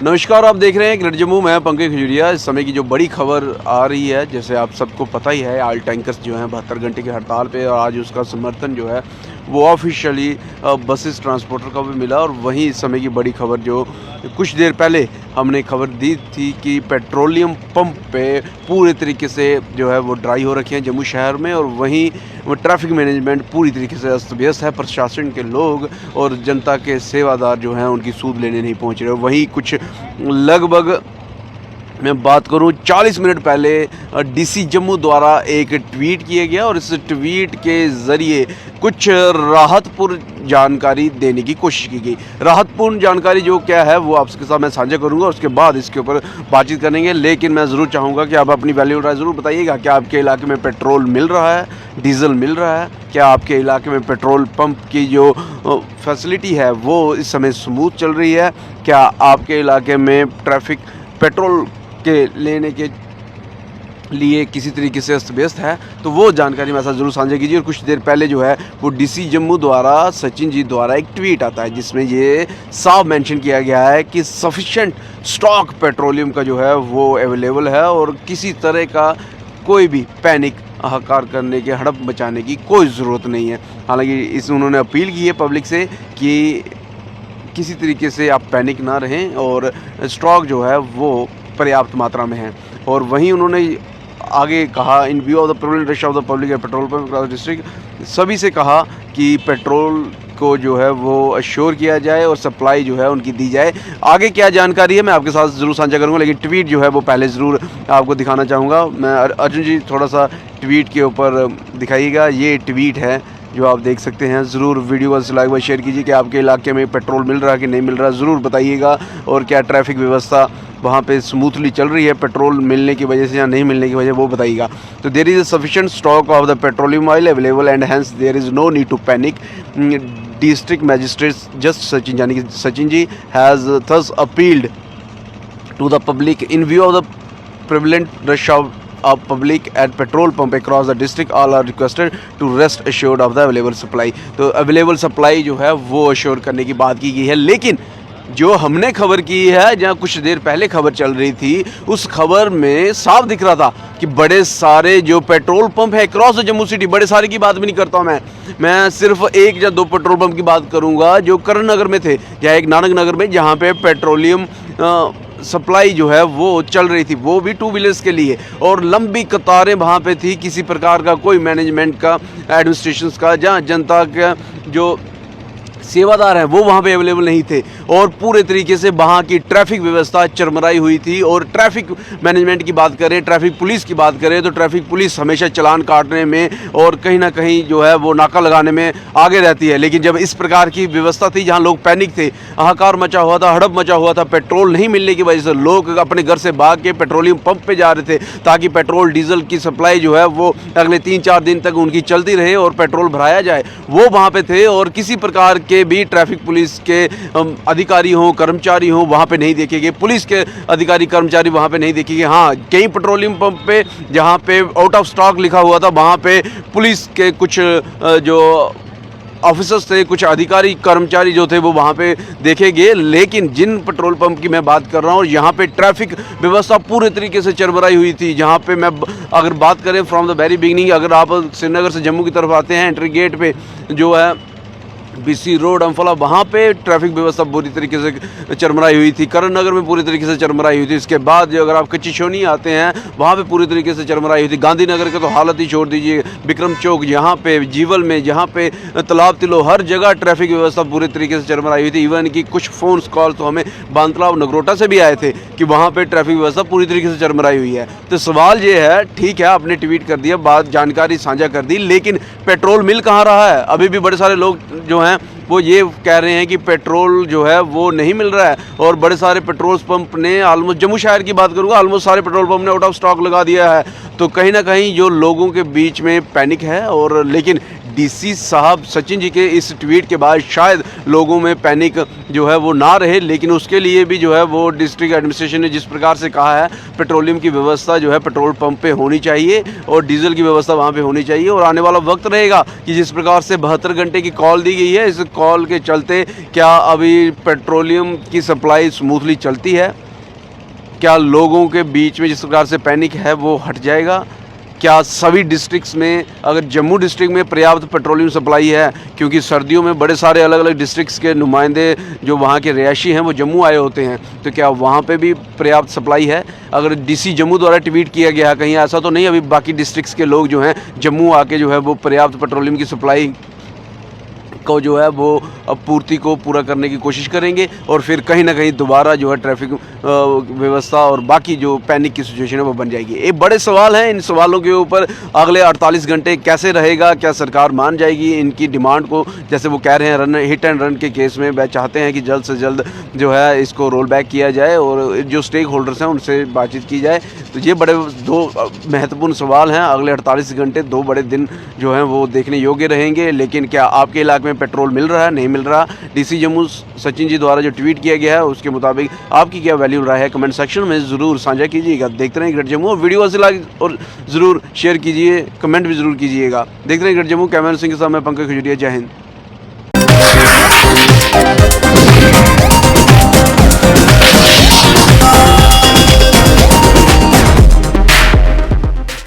नमस्कार, आप देख रहे हैं ग्रेट जम्मू। मैं पंकज खजूरिया। इस समय की जो बड़ी खबर आ रही है, जैसे आप सबको पता ही है, ऑयल टैंकर्स जो हैं 72 घंटे की हड़ताल पे, और आज उसका समर्थन जो है वो ऑफिशियली बसेस ट्रांसपोर्टर का भी मिला। और वहीं इस समय की बड़ी खबर जो कुछ देर पहले हमने खबर दी थी कि पेट्रोलियम पंप पे पूरे तरीके से जो है वो ड्राई हो रखे हैं जम्मू शहर में, और वहीं वो ट्रैफिक मैनेजमेंट पूरी तरीके से अस्त व्यस्त है। प्रशासन के लोग और जनता के सेवादार जो हैं उनकी सूद लेने नहीं पहुंच रहे। वहीं कुछ लगभग मैं बात करूं 40 मिनट पहले डीसी जम्मू द्वारा एक ट्वीट किया गया, और इस ट्वीट के ज़रिए कुछ राहतपूर्ण जानकारी देने की कोशिश की गई। राहतपूर्ण जानकारी जो क्या है वो आपके साथ मैं साझा करूंगा, उसके बाद इसके ऊपर बातचीत करेंगे। लेकिन मैं ज़रूर चाहूँगा कि आप अपनी वैल्यू राय ज़रूर बताइएगा। क्या आपके इलाके में पेट्रोल मिल रहा है, डीजल मिल रहा है? क्या आपके इलाके में पेट्रोल पंप की जो फैसिलिटी है वो इस समय स्मूथ चल रही है? क्या आपके इलाके में ट्रैफिक पेट्रोल के लेने के लिए किसी तरीके से अस्त व्यस्त है? तो वो जानकारी मेरे साथ ज़रूर साझा कीजिए। और कुछ देर पहले जो है वो डीसी जम्मू द्वारा सचिन जी द्वारा एक ट्वीट आता है जिसमें ये साफ मेंशन किया गया है कि सफिशेंट स्टॉक पेट्रोलियम का जो है वो अवेलेबल है, और किसी तरह का कोई भी पैनिक हाहाकार करने के, हड़प मचाने की कोई ज़रूरत नहीं है। हालांकि इस उन्होंने अपील की है पब्लिक से कि किसी तरीके से आप पैनिक ना रहें, और स्टॉक जो है वो पर्याप्त मात्रा में है। और वहीं उन्होंने आगे कहा, इन view of the prevalent rush of the public at petrol pump across district, सभी से कहा कि पेट्रोल को जो है वो अश्योर किया जाए और सप्लाई जो है उनकी दी जाए। आगे क्या जानकारी है मैं आपके साथ ज़रूर साझा करूंगा, लेकिन ट्वीट जो है वो पहले ज़रूर आपको दिखाना चाहूँगा। मैं अर्जुन जी थोड़ा सा ट्वीट के ऊपर दिखाइएगा। ये ट्वीट है जो आप देख सकते हैं। ज़रूर वीडियो को लाइक व शेयर कीजिए कि आपके इलाके में पेट्रोल मिल रहा है कि नहीं मिल रहा, ज़रूर बताइएगा। और क्या ट्रैफिक व्यवस्था वहाँ पे स्मूथली चल रही है पेट्रोल मिलने की वजह से या नहीं मिलने की वजह, वो बताइएगा। तो there is a sufficient stock of the petroleum oil available and hence there is no need to panic. District magistrate just Sachin, यानी कि Sachin ji, has thus appealed to the public in view of the prevalent rush of public at petrol pump across the district, all are requested to rest assured of the available supply। तो available supply जो है वो assure करने की बात की गई है। लेकिन जो हमने खबर की है, जहाँ कुछ देर पहले खबर चल रही थी, उस खबर में साफ दिख रहा था कि बड़े सारे जो पेट्रोल पंप है अक्रॉस द जम्मू सिटी, बड़े सारे की बात भी नहीं करता हूँ मैं सिर्फ एक या दो पेट्रोल पंप की बात करूँगा जो करण नगर में थे या एक नानक नगर में, जहाँ पे पेट्रोलियम सप्लाई जो है वो चल रही थी, वो भी टू व्हीलर्स के लिए। और लंबी कतारें वहाँ पे थी, किसी प्रकार का कोई मैनेजमेंट का, एडमिनिस्ट्रेशन का, जहाँ जनता का जो सेवादार हैं वो वहाँ पे अवेलेबल नहीं थे। और पूरे तरीके से वहाँ की ट्रैफिक व्यवस्था चरमराई हुई थी। और ट्रैफिक मैनेजमेंट की बात करें, ट्रैफिक पुलिस की बात करें, तो ट्रैफिक पुलिस हमेशा चालान काटने में और कहीं ना कहीं जो है वो नाका लगाने में आगे रहती है। लेकिन जब इस प्रकार की व्यवस्था थी जहाँ लोग पैनिक थे, हाहाकार मचा हुआ था, हड़प मचा हुआ था, पेट्रोल नहीं मिलने की वजह से लोग अपने घर से भाग के पेट्रोलियम पंप पे जा रहे थे ताकि पेट्रोल डीजल की सप्लाई जो है वो अगले 3-4 दिन तक उनकी चलती रहे और पेट्रोल भराया जाए, वो वहाँ पे थे। और किसी प्रकार के भी ट्रैफिक पुलिस के अधिकारी हों, कर्मचारी हों, वहाँ पे नहीं देखे गए। पुलिस के अधिकारी कर्मचारी वहाँ पे नहीं देखे गए। हाँ, कई पेट्रोलियम पंप पे जहाँ पे आउट ऑफ स्टॉक लिखा हुआ था, वहाँ पे पुलिस के कुछ जो ऑफिसर्स थे, कुछ अधिकारी कर्मचारी जो थे वो वहाँ पे देखे गए। लेकिन जिन पेट्रोल पंप की मैं बात कर रहा हूँ, यहाँ पे ट्रैफिक व्यवस्था पूरे तरीके से चरमराई हुई थी। जहाँ पे मैं अगर बात करें फ्रॉम द वेरी बिगिनिंग, अगर आप श्रीनगर से जम्मू की तरफ आते हैं, एंट्री गेट पे जो है बीसी रोड, अम्फला, वहाँ पे ट्रैफिक व्यवस्था पूरी तरीके से चरमराई हुई थी। करण नगर में पूरी तरीके से चरमराई हुई थी। इसके बाद जो अगर आप कच्ची छोनी आते हैं, वहाँ पे पूरी तरीके से चरमराई हुई थी। गांधीनगर के तो हालत ही छोड़ दीजिए, विक्रम चौक, यहाँ पे जीवल में, जहाँ पे तालाब तिलो, हर जगह ट्रैफिक व्यवस्था पूरी तरीके से चरमराई हुई थी। इवन की कुछ फ़ोन कॉल तो हमें बांतलाव नगरोटा से भी आए थे कि वहाँ पर ट्रैफिक व्यवस्था पूरी तरीके से चरमराई हुई है। तो सवाल ये है, ठीक है आपने ट्वीट कर दिया, बात जानकारी साझा कर दी, लेकिन पेट्रोल मिल कहाँ रहा है? अभी भी बड़े सारे लोग जो हैं वो ये कह रहे हैं कि पेट्रोल जो है वो नहीं मिल रहा है। और बड़े सारे पेट्रोल पंप ने, ऑलमोस्ट जम्मू शहर की बात करूँगा, ऑलमोस्ट सारे पेट्रोल पंप ने आउट ऑफ स्टॉक लगा दिया है। तो कहीं ना कहीं जो लोगों के बीच में पैनिक है। और लेकिन डीसी साहब सचिन जी के इस ट्वीट के बाद शायद लोगों में पैनिक जो है वो ना रहे, लेकिन उसके लिए भी जो है वो डिस्ट्रिक्ट एडमिनिस्ट्रेशन ने जिस प्रकार से कहा है पेट्रोलियम की व्यवस्था जो है पेट्रोल पंप पे होनी चाहिए और डीजल की व्यवस्था वहाँ पे होनी चाहिए। और आने वाला वक्त रहेगा कि जिस प्रकार से 72 घंटे की कॉल दी गई है, इस कॉल के चलते क्या अभी पेट्रोलियम की सप्लाई स्मूथली चलती है, क्या लोगों के बीच में जिस प्रकार से पैनिक है वो हट जाएगा, क्या सभी डिस्ट्रिक्ट्स में, अगर जम्मू डिस्ट्रिक्ट में पर्याप्त पेट्रोलियम सप्लाई है, क्योंकि सर्दियों में बड़े सारे अलग अलग डिस्ट्रिक्ट्स के नुमाइंदे जो वहाँ के रिहायशी हैं वो जम्मू आए होते हैं, तो क्या वहाँ पे भी पर्याप्त सप्लाई है? अगर डीसी जम्मू द्वारा ट्वीट किया गया है कहीं ऐसा तो नहीं अभी बाकी डिस्ट्रिक्ट्स के लोग जो हैं जम्मू आके जो है वो पर्याप्त पेट्रोलियम की सप्लाई को जो है वो पूर्ति को पूरा करने की कोशिश करेंगे और फिर कहीं ना कहीं दोबारा जो है ट्रैफिक व्यवस्था और बाकी जो पैनिक की सिचुएशन है वो बन जाएगी। ये बड़े सवाल हैं, इन सवालों के ऊपर अगले 48 घंटे कैसे रहेगा, क्या सरकार मान जाएगी इनकी डिमांड को? जैसे वो कह रहे हैं रन हिट एंड रन के केस में वह चाहते हैं कि जल्द से जल्द जो है इसको रोल बैक किया जाए और जो स्टेक होल्डर्स हैं उनसे बातचीत की जाए। तो ये बड़े दो महत्वपूर्ण सवाल हैं, अगले 48 घंटे 2 बड़े दिन जो हैं वो देखने योग्य रहेंगे। लेकिन क्या आपके इलाके में पेट्रोल मिल रहा है, नहीं मिल रहा? डीसी जम्मू सचिन जी द्वारा जो ट्वीट किया गया है उसके मुताबिक आपकी क्या वैल्यू रहा है, कमेंट सेक्शन में ज़रूर साझा कीजिएगा। देखते रहें ग्रेट जम्मू, वीडियो अच्छी लगी और ज़रूर शेयर कीजिए, कमेंट भी ज़रूर कीजिएगा। देखते रहें ग्रेट जम्मू, कैमरा सिंह के साथ मैं पंकज खजुरिया, जय हिंद।